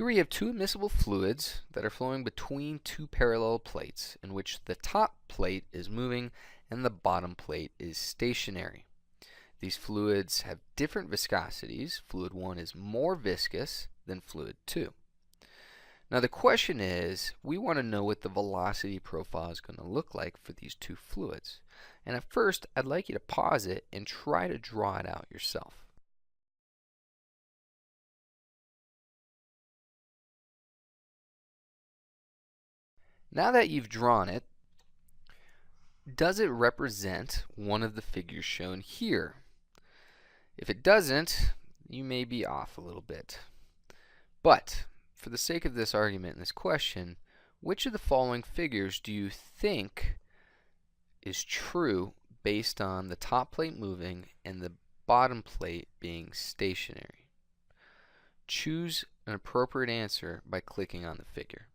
Here we have two immiscible fluids that are flowing between two parallel plates in which the top plate is moving and the bottom plate is stationary. These fluids have different viscosities. Fluid 1 is more viscous than fluid 2. Now the question is, we want to know what the velocity profile is going to look like for these two fluids. And at first, I'd like you to pause it and try to draw it out yourself. Now that you've drawn it, does it represent one of the figures shown here? If it doesn't, you may be off a little bit. But for the sake of this argument and this question, which of the following figures do you think is true based on the top plate moving and the bottom plate being stationary? Choose an appropriate answer by clicking on the figure.